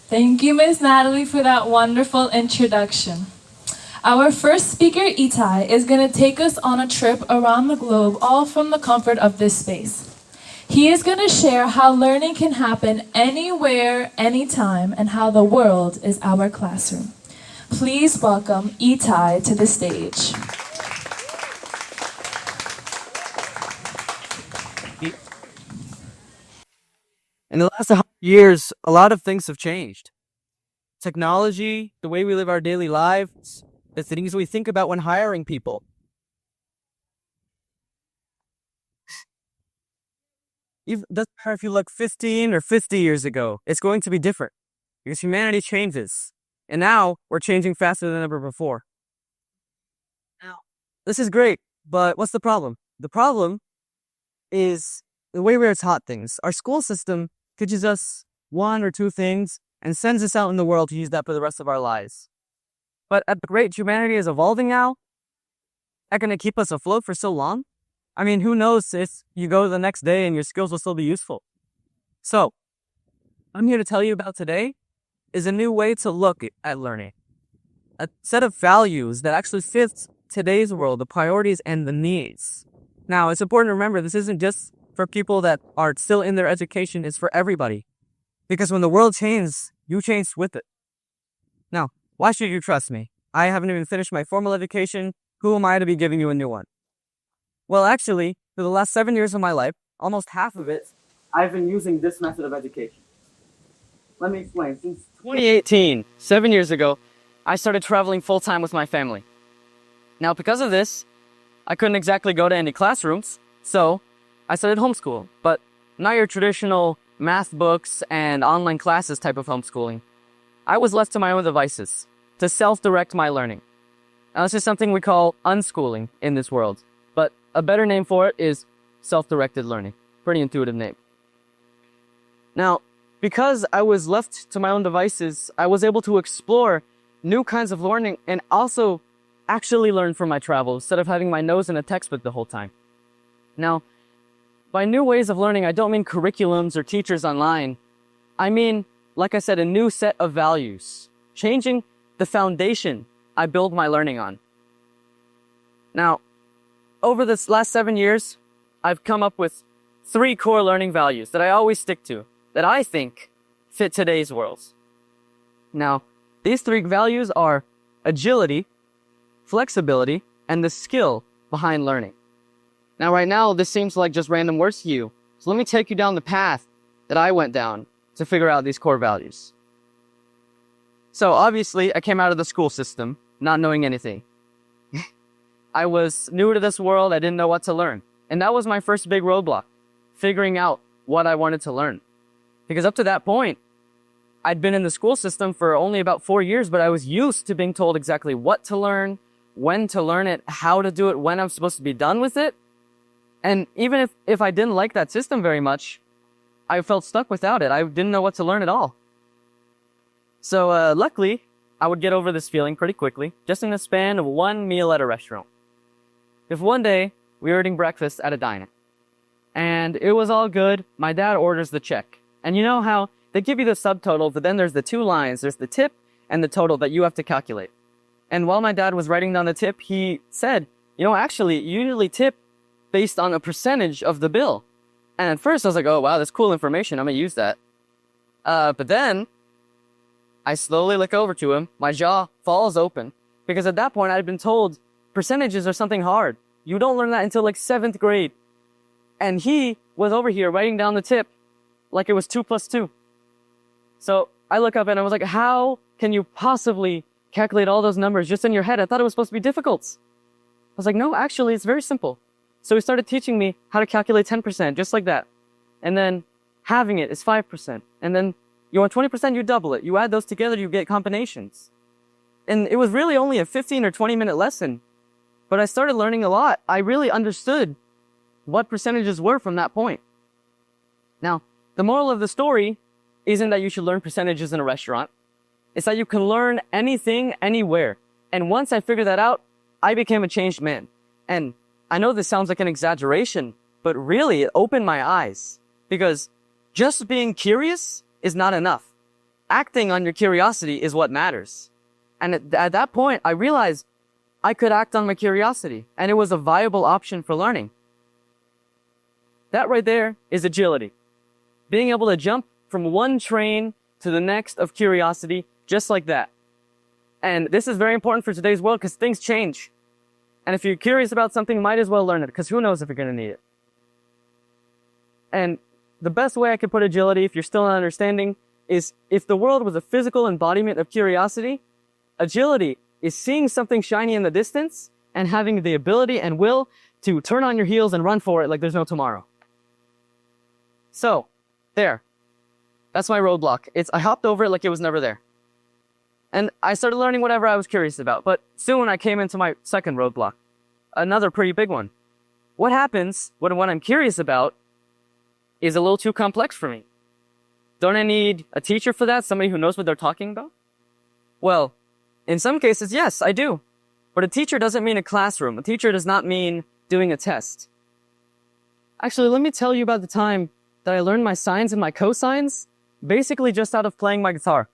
Thank you, Miss Natalie, for that wonderful introduction. Our first speaker, Itai, is going to take us on a trip around the globe, all from the comfort of this space. He is going to share how learning can happen anywhere, anytime, and how the world is our classroom. Please welcome Itai to the stage. In the last 100 years, a lot of things have changed. Technology, the way we live our daily lives, the things we think about when hiring people. Doesn't matter if you look 15 or 50 years ago, it's going to be different because humanity changes. And now we're changing faster than ever before. Now, this is great, but what's the problem? The problem is the way we are taught things. Our school system teaches us one or two things and sends us out in the world to use that for the rest of our lives. But at the rate humanity is evolving now, that going to keep us afloat for so long? I mean, who knows if you go the next day and your skills will still be useful. So, I'm here to tell you about today is a new way to look at learning. A set of values that actually fits today's world, the priorities and the needs. Now, it's important to remember this isn't just for people that are still in their education, it's for everybody. Because when the world changes, you change with it. Now, why should you trust me? I haven't even finished my formal education. Who am I to be giving you a new one? Well, actually, for the last 7 years of my life, almost half of it, I've been using this method of education. Let me explain. Since 2018, 7 years ago, I started traveling full-time with my family. Now, because of this, I couldn't exactly go to any classrooms, so I started homeschool, but not your traditional math books and online classes type of homeschooling. I was left to my own devices to self-direct my learning. Now, this is something we call unschooling in this world, but a better name for it is self-directed learning. Pretty intuitive name. Now, because I was left to my own devices, I was able to explore new kinds of learning and also actually learn from my travels instead of having my nose in a textbook the whole time. Now, by new ways of learning, I don't mean curriculums or teachers online. I mean, like I said, a new set of values, changing the foundation I build my learning on. Now, over this last 7 years, I've come up with 3 core learning values that I always stick to, that I think fit today's world. Now, these 3 values are agility, flexibility, and the skill behind learning. Now, right now, this seems like just random words to you, so let me take you down the path that I went down to figure out these core values. So, obviously, I came out of the school system not knowing anything. I was new to this world, I didn't know what to learn. And that was my first big roadblock, figuring out what I wanted to learn. Because up to that point, I'd been in the school system for only about 4 years, but I was used to being told exactly what to learn, when to learn it, how to do it, when I'm supposed to be done with it. And even if I didn't like that system very much, I felt stuck without it. I didn't know what to learn at all. So luckily, I would get over this feeling pretty quickly, just in the span of one meal at a restaurant. If one day, we were eating breakfast at a diner, and it was all good, my dad orders the check. And you know how they give you the subtotal, but then there's the 2 lines, there's the tip and the total that you have to calculate. And while my dad was writing down the tip, he said, actually, you usually tip based on a percentage of the bill. And at first I was like, oh wow, that's cool information, I'm gonna use that. But then, I slowly look over to him, my jaw falls open, because at that point I'd been told percentages are something hard. You don't learn that until like 7th grade. And he was over here writing down the tip like it was 2 plus 2. So I look up and I was like, how can you possibly calculate all those numbers just in your head? I thought it was supposed to be difficult. I was like, no, actually, it's very simple. So he started teaching me how to calculate 10%, just like that. And then halving it is 5%. And then you want 20%, you double it. You add those together, you get combinations. And it was really only a 15 or 20-minute lesson. But I started learning a lot. I really understood what percentages were from that point. Now, the moral of the story isn't that you should learn percentages in a restaurant. It's that you can learn anything, anywhere. And once I figured that out, I became a changed man. And I know this sounds like an exaggeration, but really it opened my eyes. Because just being curious is not enough. acting on your curiosity is what matters. And at that point, I realized I could act on my curiosity, and it was a viable option for learning. That right there is agility. Being able to jump from one train to the next of curiosity, just like that. And this is very important for today's world because things change. And if you're curious about something, might as well learn it, because who knows if you're going to need it. And the best way I could put agility, if you're still not understanding, is if the world was a physical embodiment of curiosity, agility is seeing something shiny in the distance and having the ability and will to turn on your heels and run for it like there's no tomorrow. So, there. That's my roadblock. I hopped over it like it was never there. And I started learning whatever I was curious about. But soon I came into my second roadblock. Another pretty big one. What happens when what I'm curious about is a little too complex for me? Don't I need a teacher for that? Somebody who knows what they're talking about? Well, in some cases, yes, I do. But a teacher doesn't mean a classroom. A teacher does not mean doing a test. Actually, let me tell you about the time that I learned my sines and my cosines, basically just out of playing my guitar.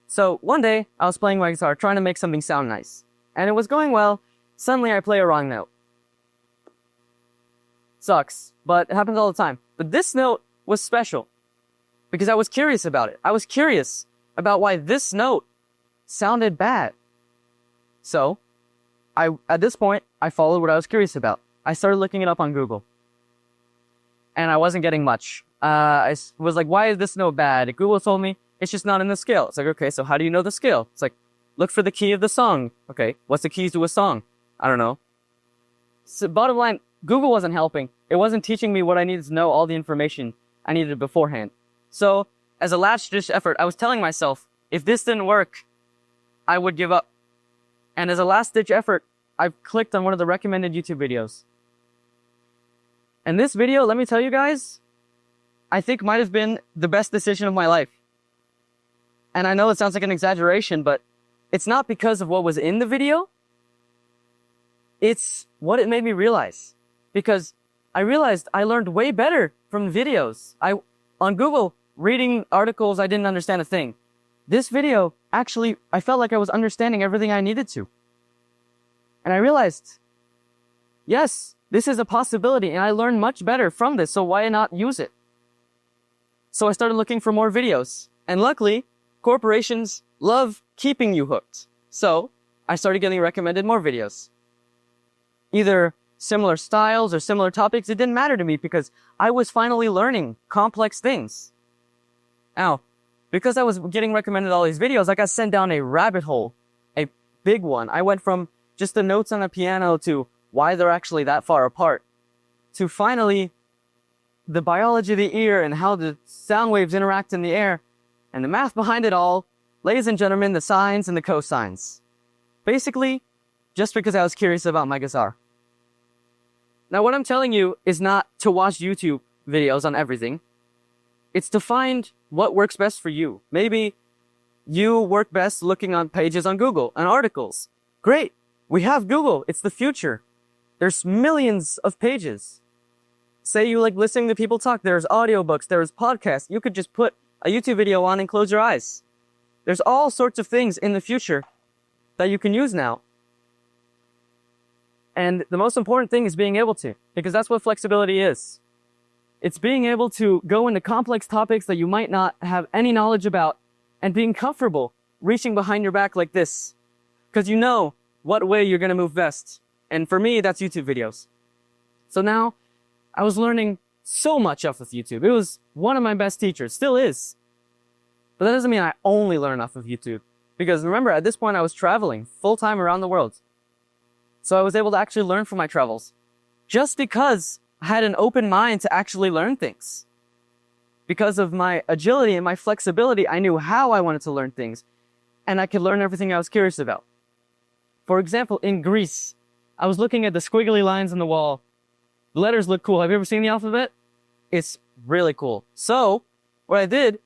So one day, I was playing my guitar, trying to make something sound nice. And it was going well. Suddenly, I play a wrong note. Sucks, but it happens all the time. But this note was special because I was curious about it. I was curious about why this note sounded bad. So, at this point, I followed what I was curious about. I started looking it up on Google. And I wasn't getting much. I was like, why is this note bad? Google told me it's just not in the scale. It's like, okay, so how do you know the scale? It's like, look for the key of the song. Okay, what's the keys to a song? I don't know. So bottom line, Google wasn't helping. It wasn't teaching me what I needed to know, all the information I needed beforehand. So, as a last-ditch effort, I was telling myself, if this didn't work, I would give up. And as a last-ditch effort, I clicked on one of the recommended YouTube videos. And this video, let me tell you guys, I think might have been the best decision of my life. And I know it sounds like an exaggeration, but it's not because of what was in the video. It's what it made me realize. Because I realized I learned way better from videos. On Google, reading articles, I didn't understand a thing. This video, actually, I felt like I was understanding everything I needed to. And I realized, yes, this is a possibility, and I learned much better from this, so why not use it? So I started looking for more videos. And luckily, corporations love keeping you hooked. So I started getting recommended more videos. Either similar styles or similar topics, it didn't matter to me because I was finally learning complex things. Now, because I was getting recommended all these videos, I got sent down a rabbit hole, a big one. I went from just the notes on a piano to why they're actually that far apart, to finally the biology of the ear and how the sound waves interact in the air, and the math behind it all, ladies and gentlemen, the sines and the cosines. Basically, just because I was curious about my guitar. Now, what I'm telling you is not to watch YouTube videos on everything. It's to find what works best for you. Maybe you work best looking on pages on Google and articles. Great. We have Google. It's the future. There's millions of pages. Say you like listening to people talk. There's audiobooks. There's podcasts. You could just put a YouTube video on and close your eyes. There's all sorts of things in the future that you can use now. And the most important thing is being able to, because that's what flexibility is. It's being able to go into complex topics that you might not have any knowledge about and being comfortable reaching behind your back like this, because you know what way you're going to move best. And for me, that's YouTube videos. So now I was learning so much off of YouTube. It was one of my best teachers, still is. But that doesn't mean I only learn off of YouTube. Because remember, at this point, I was traveling full-time around the world. So I was able to actually learn from my travels. Just because I had an open mind to actually learn things. Because of my agility and my flexibility, I knew how I wanted to learn things. And I could learn everything I was curious about. For example, in Greece, I was looking at the squiggly lines on the wall. The letters look cool. Have you ever seen the alphabet? It's really cool. So, what I did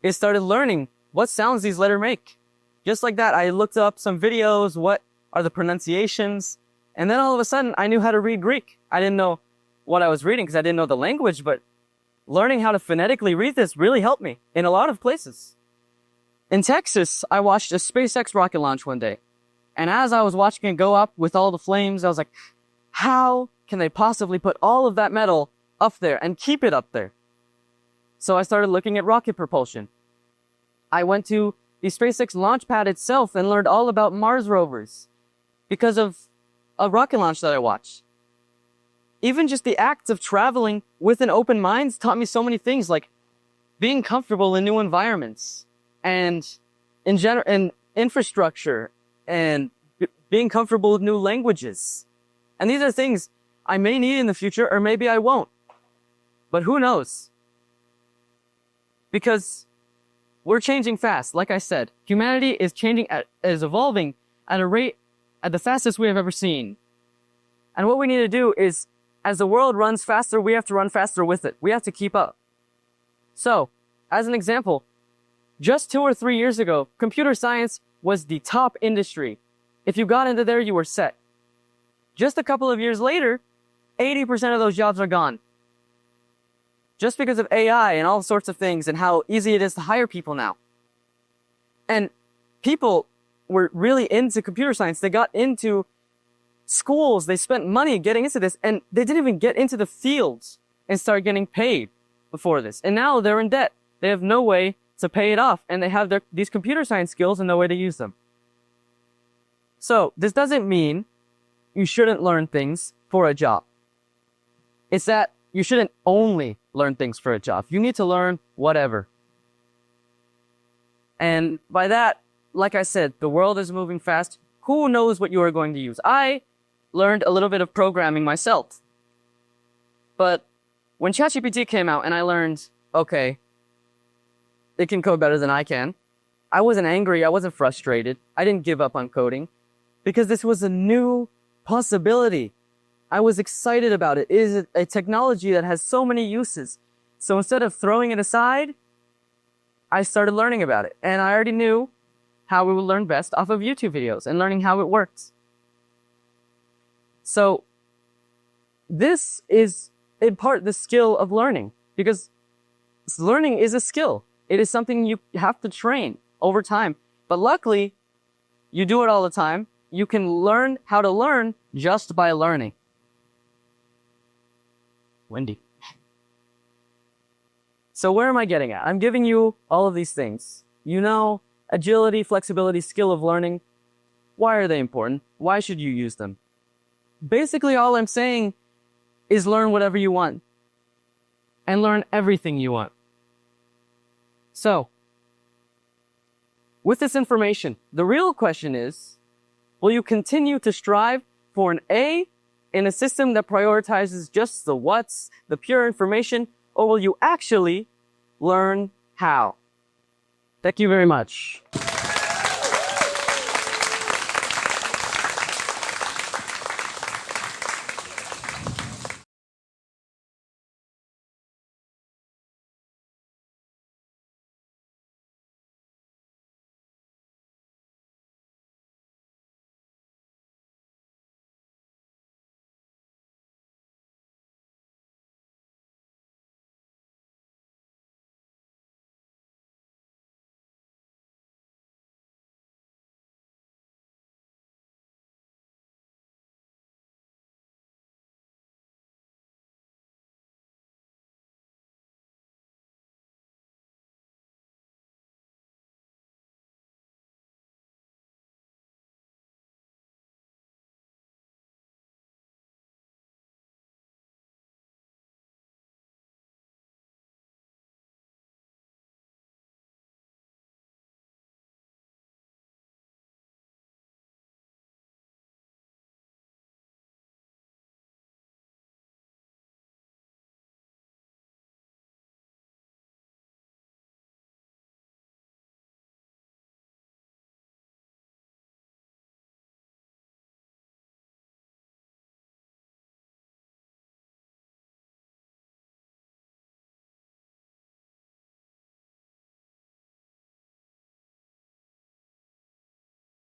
is started learning what sounds these letters make. Just like that, I looked up some videos, what are the pronunciations, and then all of a sudden, I knew how to read Greek. I didn't know what I was reading because I didn't know the language, but learning how to phonetically read this really helped me in a lot of places. In Texas, I watched a SpaceX rocket launch one day. And as I was watching it go up with all the flames, I was like, how can they possibly put all of that metal up there and keep it up there? So I started looking at rocket propulsion. I went to the SpaceX launch pad itself and learned all about Mars rovers because of a rocket launch that I watched. Even just the act of traveling with an open mind taught me so many things, like being comfortable in new environments and in infrastructure and being comfortable with new languages. And these are things I may need in the future, or maybe I won't. But who knows? Because we're changing fast. Like I said, humanity is is evolving at a rate at the fastest we have ever seen. And what we need to do is, as the world runs faster, we have to run faster with it. We have to keep up. So, as an example, just 2 or 3 years ago, computer science was the top industry. If you got into there, you were set. Just a couple of years later, 80% of those jobs are gone. Just because of AI and all sorts of things and how easy it is to hire people now. And people were really into computer science. They got into schools. They spent money getting into this, and they didn't even get into the fields and start getting paid before this. And now they're in debt. They have no way to pay it off, and they have these computer science skills and no way to use them. So this doesn't mean you shouldn't learn things for a job. It's that you shouldn't only learn things for a job. You need to learn whatever. And by that, like I said, the world is moving fast. Who knows what you are going to use? I learned a little bit of programming myself. But when ChatGPT came out and I learned, okay, it can code better than I can, I wasn't angry. I wasn't frustrated. I didn't give up on coding because this was a new possibility. I was excited about it. It is a technology that has so many uses. So instead of throwing it aside, I started learning about it. And I already knew how we would learn best off of YouTube videos and learning how it works. So this is in part the skill of learning, because learning is a skill. It is something you have to train over time. But luckily, you do it all the time. You can learn how to learn just by learning. Wendy. So where am I getting at? I'm giving you all of these things. You know, agility, flexibility, skill of learning. Why are they important? Why should you use them? Basically, all I'm saying is learn whatever you want and learn everything you want. So, with this information, the real question is, will you continue to strive for an A in a system that prioritizes just the what's, the pure information, or will you actually learn how? Thank you very much.